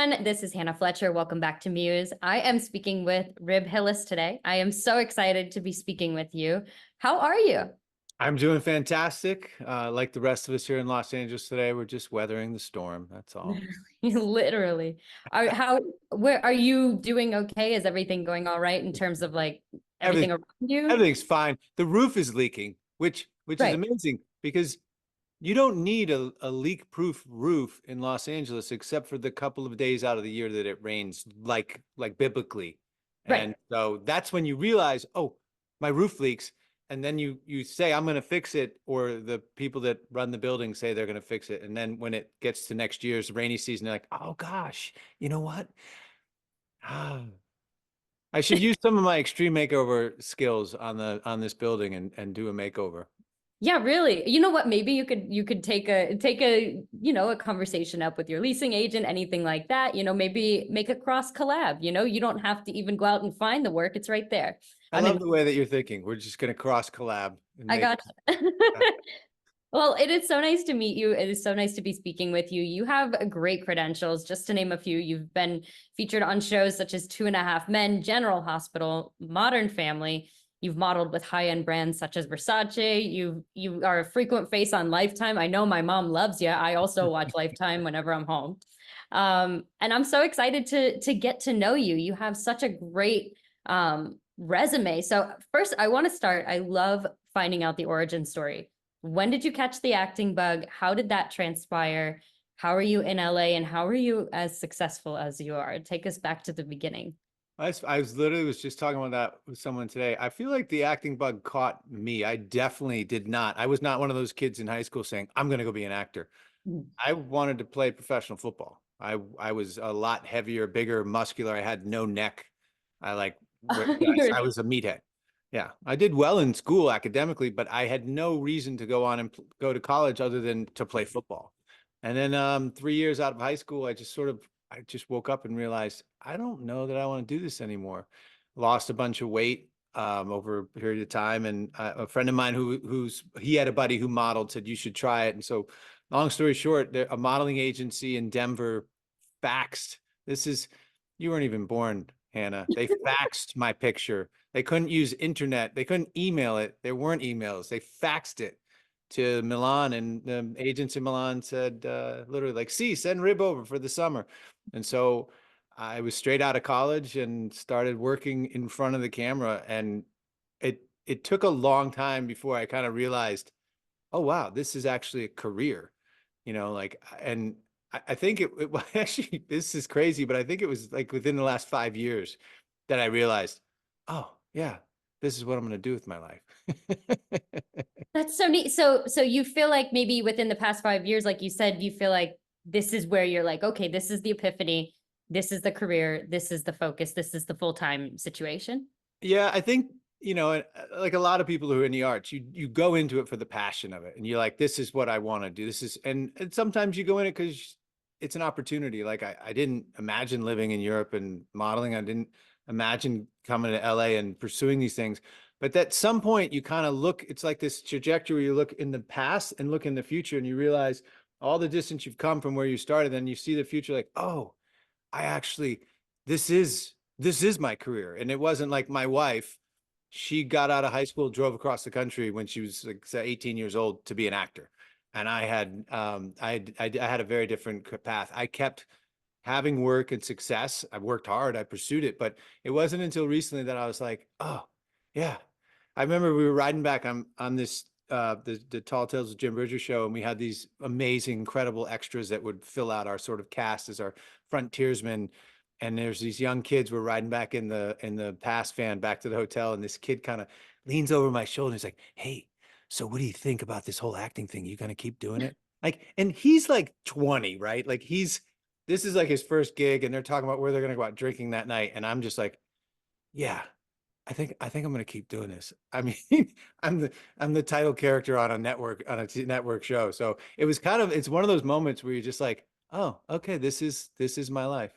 everyone. This is Hannah Fletcher. Welcome back to Muse. I am speaking with Rib Hillis today. I am so excited to be speaking with you. How are you? I'm doing fantastic. Like the rest of us here in Los Angeles today, we're just weathering the storm. That's all. Literally. Where are you doing okay? Is everything going all right in terms of like everything Everything, around you? everything's fine. The roof is leaking, which is Right. amazing because you don't need a leak-proof roof in Los Angeles except for the couple of days out of the year that it rains like biblically. Right. And so that's when you realize, oh, my roof leaks. And then you say, I'm going to fix it, or the people that run the building say they're going to fix it. And then when it gets to next year's rainy season, they're like, oh gosh, you know what? I should use some of my extreme makeover skills on this building and do a makeover. Yeah, really. You know what? Maybe you could take a conversation up with your leasing agent, anything like that. Maybe make a cross collab. You don't have to even go out and find the work. It's right there. I I'm love in. the way that you're thinking. We're just going to cross collab and I make. got Well, it is so nice to meet you. It is so nice to be speaking with you. You have great credentials. Just to name a few, you've been featured on shows such as 2.5 Men, General Hospital, Modern Family. You've modeled with high-end brands such as Versace. You are a frequent face on Lifetime. I know my mom loves you. I also watch Lifetime whenever I'm home. And I'm so excited to get to know you. You have such a great resume. So first, I want to start. I love finding out the origin story. When did you catch the acting bug? How did that transpire? How are you in LA and how are you as successful as you are? Take us back to the beginning. I was literally just talking about that with someone today. I feel like the acting bug caught me. I definitely did not. I was not one of those kids in high school saying, I'm going to go be an actor. Mm. I wanted to play professional football. I was a lot heavier, bigger, muscular. I had no neck. I like, I was a meathead. Yeah, I did well in school academically, but I had no reason to go on and go to college other than to play football. And then 3 years out of high school, I just woke up and realized I don't know that I want to do this anymore. Lost a bunch of weight over a period of time, and a friend of mine he had a buddy who modeled said you should try it. And so, long story short, a modeling agency in Denver faxed. You weren't even born, Hannah. They faxed my picture. They couldn't use internet. They couldn't email it. There weren't emails. They faxed it to Milan, and the agents in Milan said, literally like, see, send Rib over for the summer. And so I was straight out of college and started working in front of the camera. And it took a long time before I kind of realized, oh, wow, this is actually a career, and I think actually, this is crazy, but I think it was like within the last 5 years that I realized, oh yeah, this is what I'm going to do with my life. That's so neat. So you feel like maybe within the past 5 years, like you said, you feel like this is where you're like, okay, this is the epiphany. This is the career. This is the focus. This is the full-time situation. Yeah, I think, like a lot of people who are in the arts, you go into it for the passion of it, and you're like, this is what I want to do. And sometimes you go in it because it's an opportunity. Like I didn't imagine living in Europe and modeling. I didn't imagine coming to LA and pursuing these things. But at some point you kind of look, it's like this trajectory where you look in the past and look in the future, and you realize all the distance you've come from where you started. Then you see the future like, oh, I actually, this is my career. And it wasn't like my wife. She got out of high school, drove across the country when she was like 18 years old to be an actor. And I had a very different path. I kept having work and success. I worked hard. I pursued it, but it wasn't until recently that I was like, oh yeah. I remember we were riding back on this the Tall Tales of Jim Bridger show, and we had these amazing, incredible extras that would fill out our sort of cast as our frontiersmen. And there's these young kids. We're riding back in the pass van back to the hotel, and this kid kind of leans over my shoulder and he's like, "Hey, so what do you think about this whole acting thing? You gonna keep doing it?" Like, and he's like 20, right? Like this is like his first gig, and they're talking about where they're gonna go out drinking that night, and I'm just like, yeah. I think I'm going to keep doing this. I mean, I'm the title character on a network show. So it's one of those moments where you're just like, oh, okay, this is my life.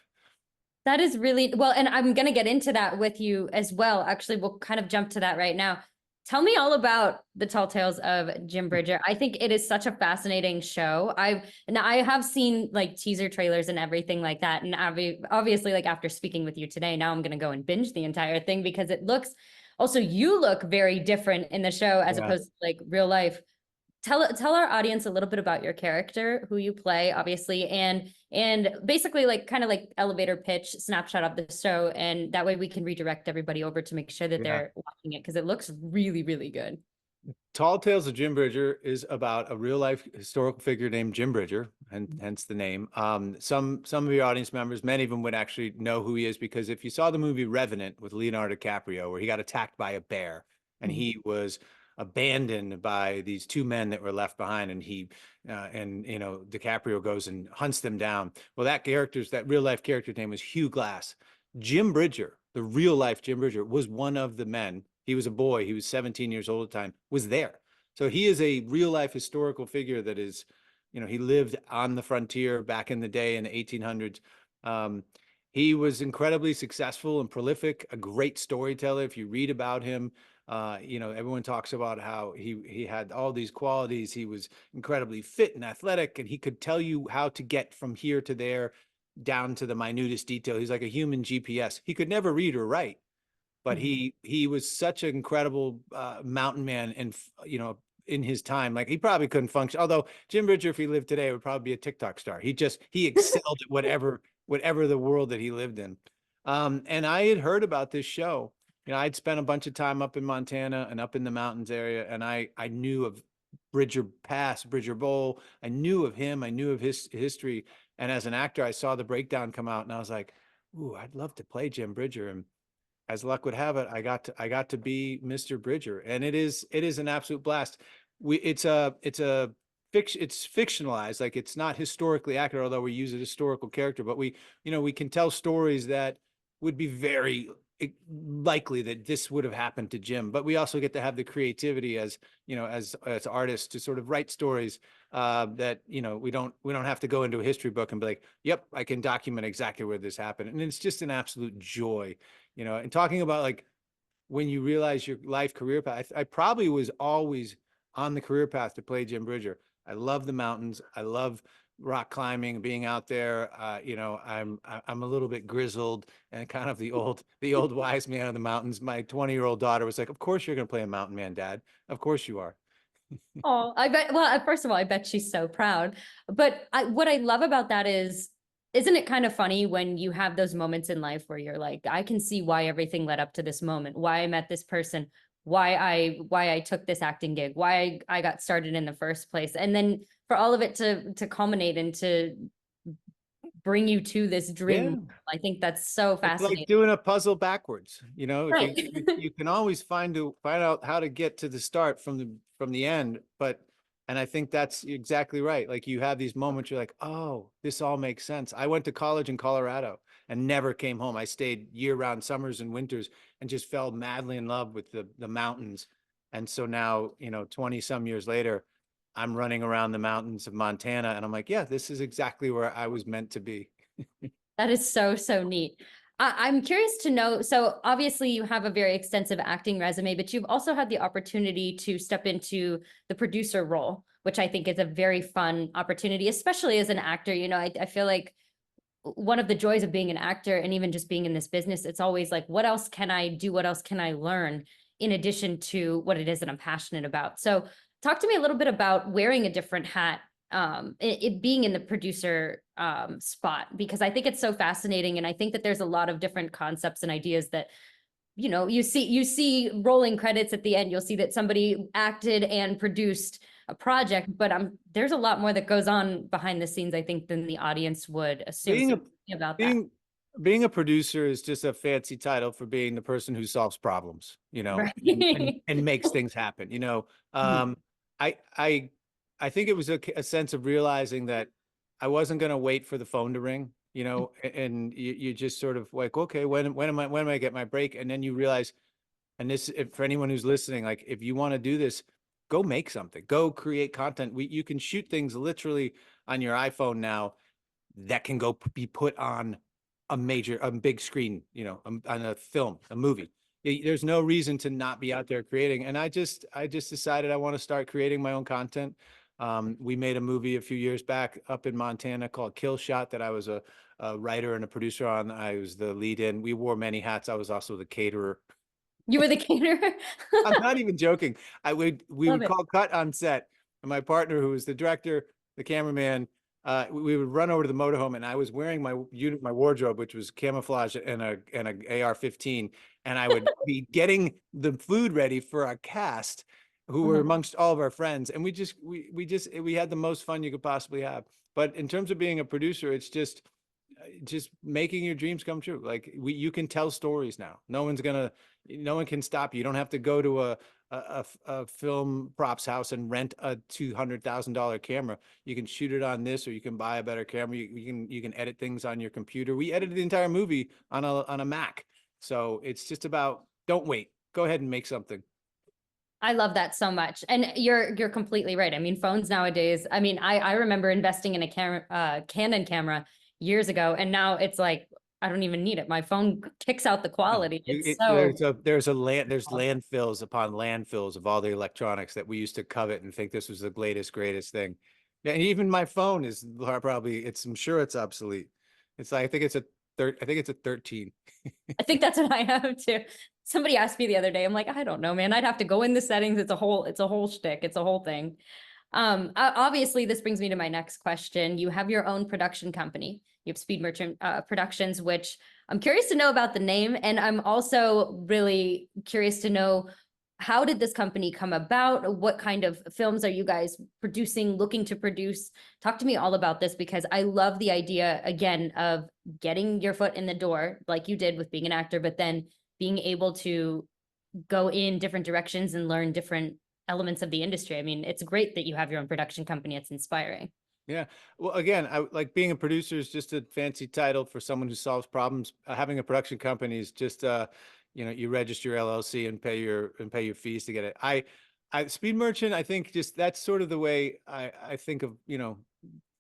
That is really well, and I'm going to get into that with you as well. Actually, we'll kind of jump to that right now. Tell me all about the Tall Tales of Jim Bridger. I think it is such a fascinating show. I have seen like teaser trailers and everything like that. And obviously, like after speaking with you today, now I'm going to go and binge the entire thing because it looks also, you look very different in the show as Yeah. opposed to like real life. Tell our audience a little bit about your character, who you play, obviously, and basically like kind of like elevator pitch snapshot of the show, and that way we can redirect everybody over to make sure that Yeah. they're watching it because it looks really, really good. Tall Tales of Jim Bridger is about a real life historical figure named Jim Bridger, and hence the name. Some of your audience members, many of them would actually know who he is because if you saw the movie Revenant with Leonardo DiCaprio, where he got attacked by a bear and he was abandoned by these two men that were left behind, and DiCaprio goes and hunts them down. Well, that real life character's name was Hugh Glass. Jim Bridger, the real life Jim Bridger, was one of the men. He was a boy. He was 17 years old at the time, was there. So he is a real life historical figure that is, he lived on the frontier back in the day in the 1800s. He was incredibly successful and prolific, a great storyteller. If you read about him, everyone talks about how he had all these qualities. He was incredibly fit and athletic, and he could tell you how to get from here to there down to the minutest detail. He's like a human GPS. He could never read or write, but he was such an incredible mountain man, and in his time, like he probably couldn't function. Although Jim Bridger, if he lived today, would probably be a TikTok star. He excelled at whatever the world that he lived in. And I had heard about this show. I'd spent a bunch of time up in Montana and up in the mountains area, and I knew of Bridger Pass, Bridger Bowl. I knew of him. I knew of his history. And as an actor, I saw the breakdown come out, and I was like, "Ooh, I'd love to play Jim Bridger." And as luck would have it, I got to be Mr. Bridger, and it is an absolute blast. It's fictionalized, like it's not historically accurate, although we use a historical character, but we can tell stories that would be very likely that this would have happened to Jim. But we also get to have the creativity as artists to sort of write stories that we don't have to go into a history book and be like, yep, I can document exactly where this happened. And it's just an absolute joy, and talking about like when you realize your life career path. I probably was always on the career path to play Jim Bridger. I love the mountains. I love rock climbing, being out there. I'm a little bit grizzled and kind of the old wise man of the mountains. My 20-year-old daughter was like, "Of course you're going to play a mountain man, Dad. Of course you are." Oh, I bet. Well, first of all, I bet she's so proud. But what I love about that is, isn't it kind of funny when you have those moments in life where you're like, I can see why everything led up to this moment, why I met this person, why I took this acting gig, why I got started in the first place. And then for all of it to culminate and to bring you to this dream. Yeah. I think that's so It's fascinating. like doing a puzzle backwards. Right. If you can always find out how to get to the start from the end, and I think that's exactly right. Like you have these moments, you're like, oh, this all makes sense. I went to college in Colorado and never came home. I stayed year-round summers and winters and just fell madly in love with the mountains. And so now, 20 some years later, I'm running around the mountains of Montana, and I'm like, yeah, this is exactly where I was meant to be. That is so, so neat. I'm curious to know, so obviously you have a very extensive acting resume, but you've also had the opportunity to step into the producer role, which I think is a very fun opportunity, especially as an actor. I feel like one of the joys of being an actor and even just being in this business, it's always like, what else can I do? What else can I learn in addition to what it is that I'm passionate about? So talk to me a little bit about wearing a different hat, it being in the producer spot, because I think it's so fascinating. And I think that there's a lot of different concepts and ideas that, you see rolling credits at the end, you'll see that somebody acted and produced a project, but there's a lot more that goes on behind the scenes, I think, than the audience would assume. Being So a tell me about that. being a producer is just a fancy title for being the person who solves problems, Right. and makes things happen. Mhm. I I I think it was a sense of realizing that I wasn't going to wait for the phone to ring, and you just sort of like, okay, when am I get my break? And then you realize, and for anyone who's listening, like if you want to do this, go make something, go create content. You can shoot things literally on your iPhone now that can go be put on a big screen, on a film, a movie. There's no reason to not be out there creating. And I just decided I want to start creating my own content. We made a movie a few years back up in Montana called Kill Shot that I was a writer and a producer on. I was the lead in. We wore many hats. I was also the caterer. You were the caterer? I'm not even joking. We Love would it. call cut on set, and my partner, who was the director, the cameraman, we would run over to the motorhome, and I was wearing my wardrobe, which was camouflage and a AR-15, and I would be getting the food ready for our cast, who were Mhm. amongst all of our friends, and we had the most fun you could possibly have. But in terms of being a producer, it's just making your dreams come true. Like you can tell stories now. No one can stop you. You don't have to go to a film props house and rent a $200,000 camera. You can shoot it on this, or you can buy a better camera. You can edit things on your computer. We edited the entire movie on a Mac. So it's just about, don't wait. Go ahead and make something. I love that so much. And you're completely right. I mean, phones nowadays, I mean, I remember investing in a camera, Canon camera years ago, and now it's like I don't even need it. My phone kicks out the No, quality. It's so there's landfills upon landfills of all the electronics that we used to covet and think this was the latest, greatest thing. Yeah, and even my phone is probably, I'm sure it's obsolete. It's like, I think it's a 13. I think that's what I have too. Somebody asked me the other day. I'm like, I don't know, man. I'd have to go in the settings. It's a whole shtick. It's a whole thing. Obviously, this brings me to my next question. You have your own production company. You have Speed Merchant Productions, which I'm curious to know about the name. And I'm also really curious to know, how did this company come about? What kind of films are you guys producing, looking to produce? Talk to me all about this, because I love the idea, again, of getting your foot in the door, like you did with being an actor, but then being able to go in different directions and learn different elements of the industry. I mean, it's great that you have your own production company. It's inspiring. Yeah. Well, again, I like, being a producer is just a fancy title for someone who solves problems. Having a production company is just, you register your LLC and pay your fees to get it. Speed Merchant, I think just that's sort of the way I think of,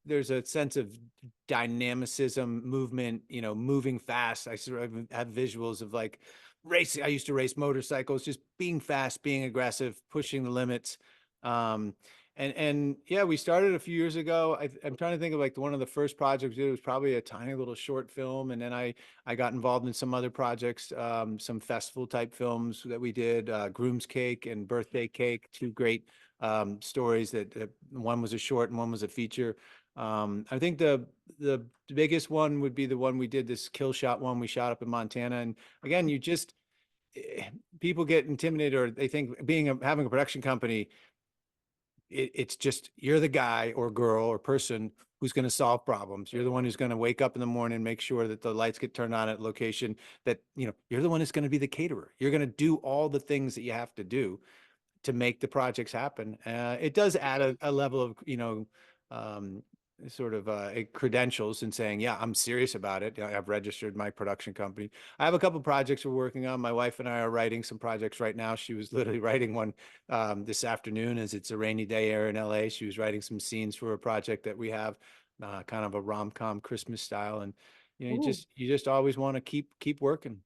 there's a sense of dynamicism, movement, moving fast. I sort of have visuals of like racing. I used to race motorcycles, just being fast, being aggressive, pushing the limits. Um, and yeah, we started a few years ago. I'm trying to think of like one of the first projects we did was probably a tiny little short film, and then I got involved in some other projects, some festival type films that we did, Groom's Cake and Birthday Cake, two great stories that one was a short and one was a feature. I think the biggest one would be the one we did, this Kill Shot one we shot up in Montana. And again, people get intimidated, or they think having a production company, it's just, you're the guy or girl or person who's going to solve problems. You're the one who's going to wake up in the morning, make sure that the lights get turned on at location, that, you're the one who's going to be the caterer. You're going to do all the things that you have to do to make the projects happen. It does add a level of, um, sort of credentials and saying, yeah, I'm serious about it. I've registered my production company. I have a couple projects we're working on. My wife and I are writing some projects right now. She was literally writing one this afternoon, as it's a rainy day here in LA. She was writing some scenes for a project that we have, kind of a rom-com Christmas style. And Ooh. you just always want to keep working.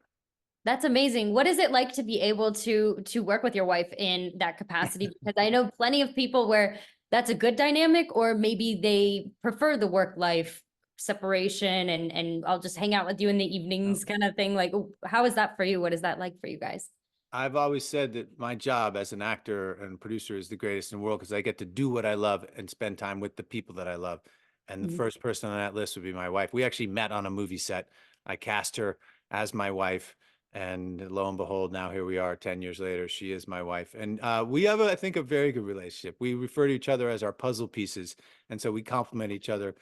That's amazing. What is it like to be able to work with your wife in that capacity? Because I know plenty of people where that's a good dynamic, or maybe they prefer the work life separation and I'll just hang out with you in the evenings kind of thing. Like, how is that for you? What is that like for you guys? I've always said that my job as an actor and producer is the greatest in the world, because I get to do what I love and spend time with the people that I love. And the Mhm. first person on that list would be my wife. We actually met on a movie set. I cast her as my wife, and lo and behold, now here we are 10 years later. She is my wife. And we have, I think, a very good relationship. We refer to each other as our puzzle pieces. And so we complement each other.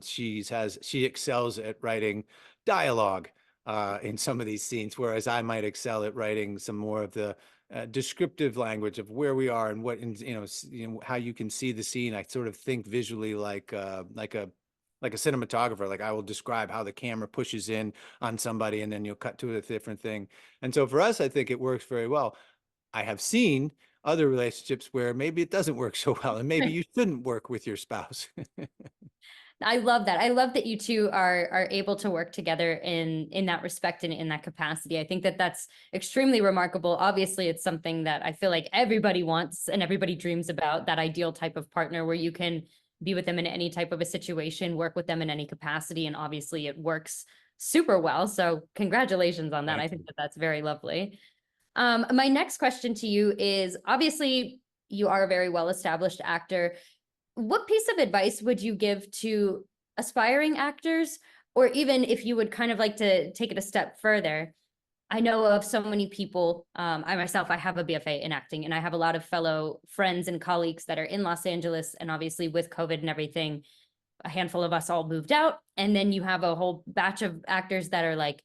She excels at writing dialogue in some of these scenes, whereas I might excel at writing some more of the descriptive language of where we are and what, how you can see the scene. I sort of think visually like a cinematographer. Like, I will describe how the camera pushes in on somebody, and then you'll cut to a different thing. And so for us, I think it works very well. I have seen other relationships where maybe it doesn't work so well, and maybe you shouldn't work with your spouse. I love that. I love that you two are able to work together in that respect and in that capacity. I think that that's extremely remarkable. Obviously, it's something that I feel like everybody wants and everybody dreams about, that ideal type of partner where you can be with them in any type of a situation, work with them in any capacity, and obviously it works super well. So congratulations on that. Thank I you. think that that's very lovely. My next question to you is, obviously you are a very well-established actor. What piece of advice would you give to aspiring actors, or even if you would kind of like to take it a step further? I know of so many people, I myself, I have a BFA in acting, and I have a lot of fellow friends and colleagues that are in Los Angeles, and obviously with COVID and everything, a handful of us all moved out. And then you have a whole batch of actors that are like,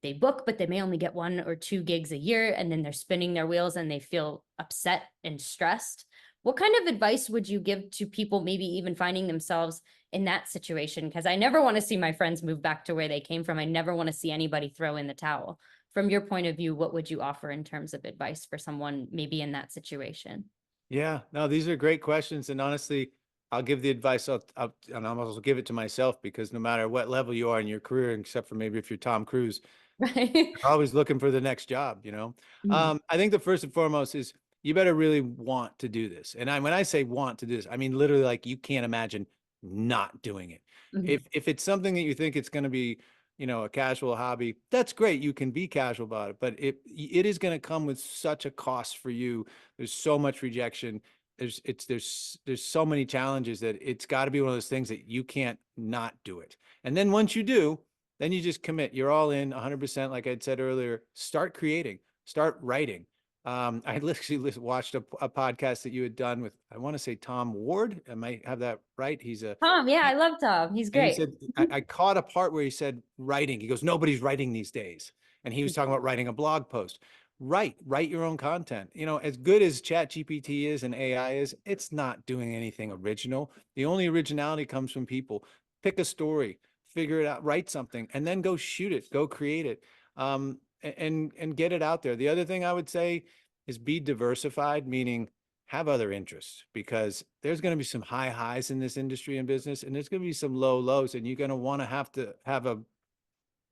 they book, but they may only get 1 or 2 gigs a year, and then they're spinning their wheels and they feel upset and stressed. What kind of advice would you give to people maybe even finding themselves in that situation? Because I never want to see my friends move back to where they came from. I never want to see anybody throw in the towel. From your point of view, what would you offer in terms of advice for someone maybe in that situation? Yeah, no, these are great questions. And honestly, I'll give the advice, and I'll also give it to myself, because no matter what level you are in your career, except for maybe if you're Tom Cruise, Right. you're always looking for the next job, you know? Mhm. I think the first and foremost is you better really want to do this. And when I say want to do this, I mean literally like you can't imagine not doing it. Mhm. If it's something that you think it's going to be, a casual hobby, that's great. You can be casual about it, but it is going to come with such a cost for you. There's so much rejection. There's so many challenges that it's got to be one of those things that you can't not do it. And then once you do, then you just commit. You're all in 100%. Like I'd said earlier, start creating, start writing. I literally watched a podcast that you had done with, I want to say Tom Ward. I might have that right. Tom, yeah, I love Tom. He's And he great. said, I caught a part where he said writing. He goes, nobody's writing these days. And he was talking about writing a blog post. Write your own content. As good as Chat GPT is and AI is, it's not doing anything original. The only originality comes from people. Pick a story, figure it out, write something, and then go shoot it, go create it, and get it out there. The other thing I would say is be diversified, meaning have other interests, because there's going to be some high highs in this industry and business, and there's going to be some low lows, and you're going to want to have a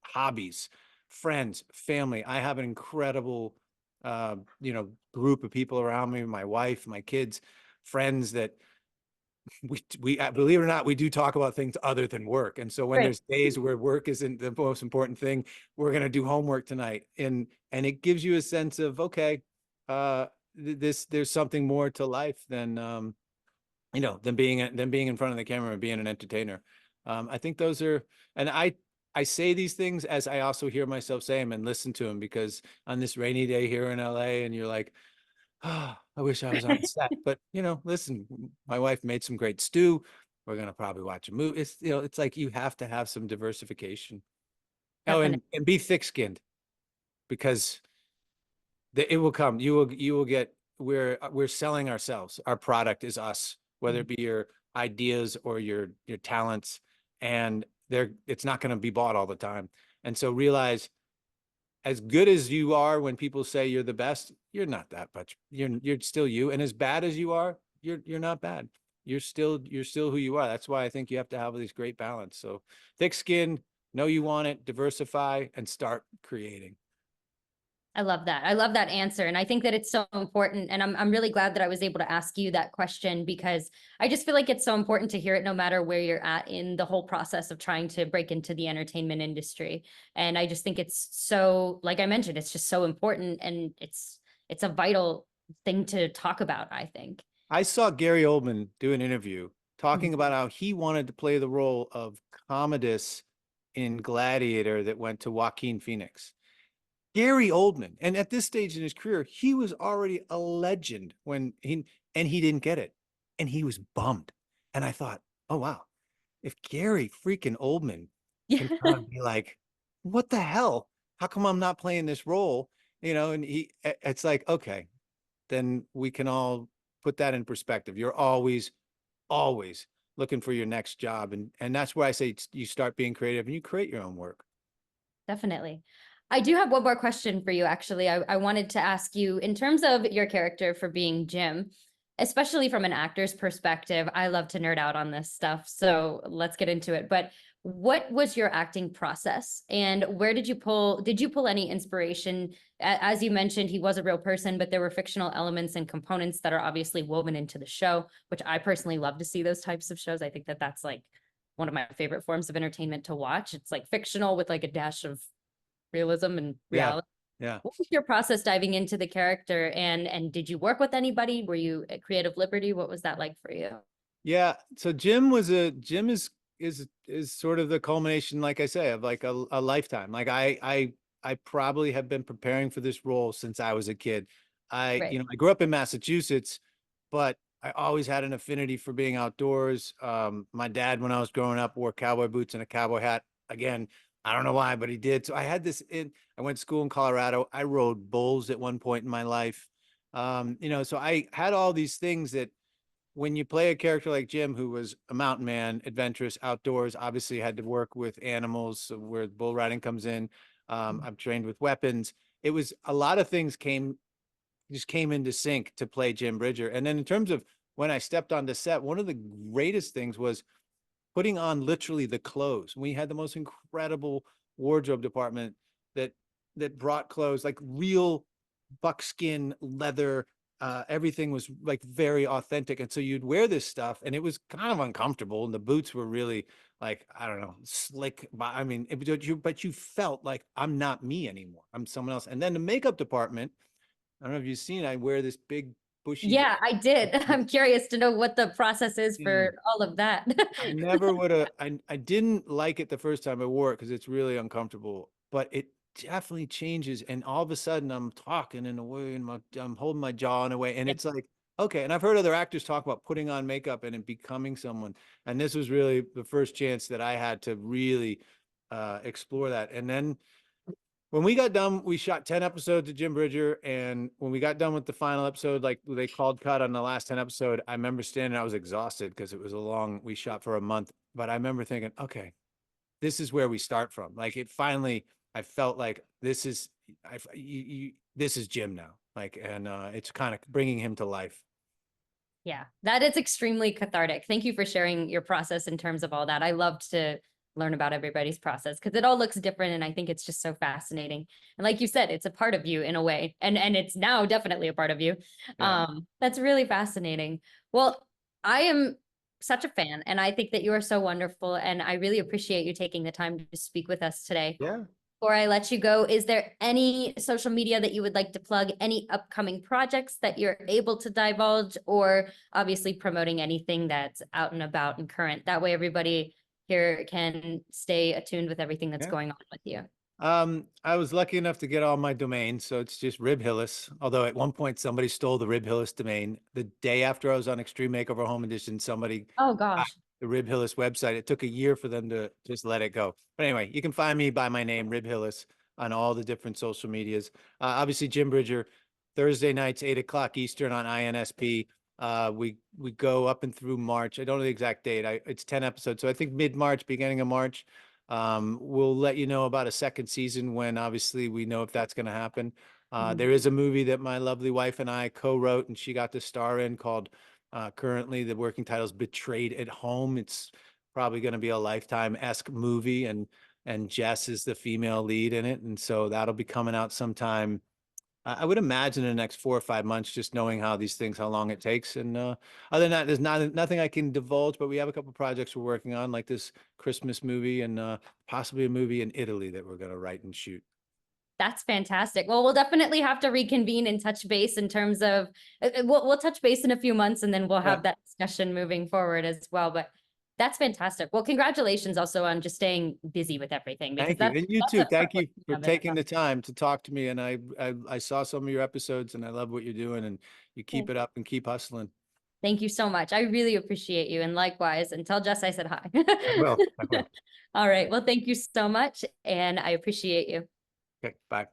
hobbies, friends, family. I have an incredible, group of people around me, my wife, my kids, friends that we believe it or not, we do talk about things other than work. And so when Great. there's days where work isn't the most important thing, we're going to do homework tonight. And it gives you a sense of, okay, there's something more to life than, than being in front of the camera and being an entertainer. I think those are, and I say these things as I also hear myself say them and listen to them, because on this rainy day here in LA, and you're like, oh, I wish I was on set. But listen, my wife made some great stew. We're gonna probably watch a movie. It's like you have to have some diversification. Oh, Definitely. and be thick-skinned, because it will come. You will get. We're selling ourselves. Our product is us, whether it be your ideas or your talents, and it's not going to be bought all the time. And so realize, as good as you are, when people say you're the best, you're not that much. You're still you. And as bad as you are, you're not bad. You're still who you are. That's why I think you have to have this great balance. So thick skin, know you want it, diversify, and start creating. I love that. I love that answer. And I think that it's so important. And I'm really glad that I was able to ask you that question, because I just feel like it's so important to hear it no matter where you're at in the whole process of trying to break into the entertainment industry. And I just think it's so, like I mentioned, it's just so important, and it's a vital thing to talk about, I think. I saw Gary Oldman do an interview talking Mhm. about how he wanted to play the role of Commodus in Gladiator that went to Joaquin Phoenix. Gary Oldman, and at this stage in his career, he was already a legend and he didn't get it, and he was bummed. And I thought, oh wow, if Gary freaking Oldman Yeah. can kind of be like, what the hell? How come I'm not playing this role? And it's like, okay, then we can all put that in perspective. You're always looking for your next job, and that's where I say you start being creative and you create your own work. Definitely. I do have one more question for you, actually. I wanted to ask you, in terms of your character for being Jim, especially from an actor's perspective, I love to nerd out on this stuff. So let's get into it. But what was your acting process, and where did you pull any inspiration? As you mentioned, he was a real person, but there were fictional elements and components that are obviously woven into the show, which I personally love to see those types of shows. I think that that's like one of my favorite forms of entertainment to watch. It's like fictional with like a dash of realism and Yeah. reality. Yeah. What was your process diving into the character, and did you work with anybody? Were you at Creative Liberty? What was that like for you? Yeah. So Jim is sort of the culmination, like I say, of like a lifetime. Like I probably have been preparing for this role since I was a kid. Right. I grew up in Massachusetts, but I always had an affinity for being outdoors. My dad, when I was growing up, wore cowboy boots and a cowboy hat. Again, I don't know why, but he did. So I had this I went to school in Colorado. I rode bulls at one point in my life. So I had all these things that when you play a character like Jim, who was a mountain man, adventurous, outdoors, obviously had to work with animals, so where bull riding comes in. I've trained with weapons. It was a lot of things just came into sync to play Jim Bridger. And then in terms of when I stepped on the set, one of the greatest things was putting on literally the clothes. We had the most incredible wardrobe department that brought clothes, like real buckskin leather. Everything was like very authentic. And so you'd wear this stuff and it was kind of uncomfortable. And the boots were really like, I don't know, slick. I mean, but you felt like I'm not me anymore. I'm someone else. And then the makeup department, I don't know if you've seen, I wear this big bushy. Yeah, I did. I'm curious to know what the process is for all of that. I never would have, I didn't like it the first time I wore it because it's really uncomfortable, but it definitely changes. And all of a sudden I'm talking in a way and I'm holding my jaw in a way. And Yeah. it's like, okay. And I've heard other actors talk about putting on makeup and it becoming someone. And this was really the first chance that I had to really explore that. And then when we got done, we shot 10 episodes of Jim Bridger. And when we got done with the final episode, like they called cut on the last 10 episode, I remember standing, I was exhausted because it was we shot for a month. But I remember thinking, okay, this is where we start from. Like it finally, I felt like this is, this is Jim now. Like, and it's kind of bringing him to life. Yeah, that is extremely cathartic. Thank you for sharing your process in terms of all that. I loved to learn about everybody's process because it all looks different, and I think it's just so fascinating. And like you said, it's a part of you in a way, and it's now definitely a part of you. Yeah. That's really fascinating. Well, I am such a fan, and I think that you are so wonderful, and I really appreciate you taking the time to speak with us today. Yeah. Before I let you go, is there any social media that you would like to plug, any upcoming projects that you're able to divulge, or obviously promoting anything that's out and about and current? That way everybody here can stay attuned with everything that's going on with you. I was lucky enough to get all my domains, so it's just Rib Hillis. Although at one point somebody stole the Rib Hillis domain. The day after I was on Extreme Makeover Home Edition, somebody Oh got gosh. the Rib Hillis website. It took a year for them to just let it go. But anyway, you can find me by my name, Rib Hillis, on all the different social medias. Obviously, Jim Bridger, Thursday nights, 8 o'clock Eastern on INSP. We go up and through March. I don't know the exact date. It's 10 episodes, so I think mid-March, beginning of March. We'll let you know about a second season when obviously we know if that's going to happen. There is a movie that my lovely wife and I co-wrote and she got to star in called currently the working title is Betrayed at Home. It's probably going to be a Lifetime-esque movie and Jess is the female lead in it. And so that'll be coming out sometime. I would imagine in the next 4 or 5 months, just knowing how these things, how long it takes. And other than that, there's nothing I can divulge, but we have a couple projects we're working on, like this Christmas movie and possibly a movie in Italy that we're going to write and shoot. That's fantastic. Well, we'll definitely have to reconvene and touch base in terms of, we'll touch base in a few months, and then we'll have that discussion moving forward as well. But that's fantastic. Well, congratulations also on just staying busy with everything. Thank you. And you too. Thank you for taking the time to talk to me. And I saw some of your episodes and I love what you're doing, and you keep it up and keep hustling. Thank you so much. I really appreciate you. And likewise, and tell Jess I said hi. I will. All right. Well, thank you so much. And I appreciate you. Okay, bye.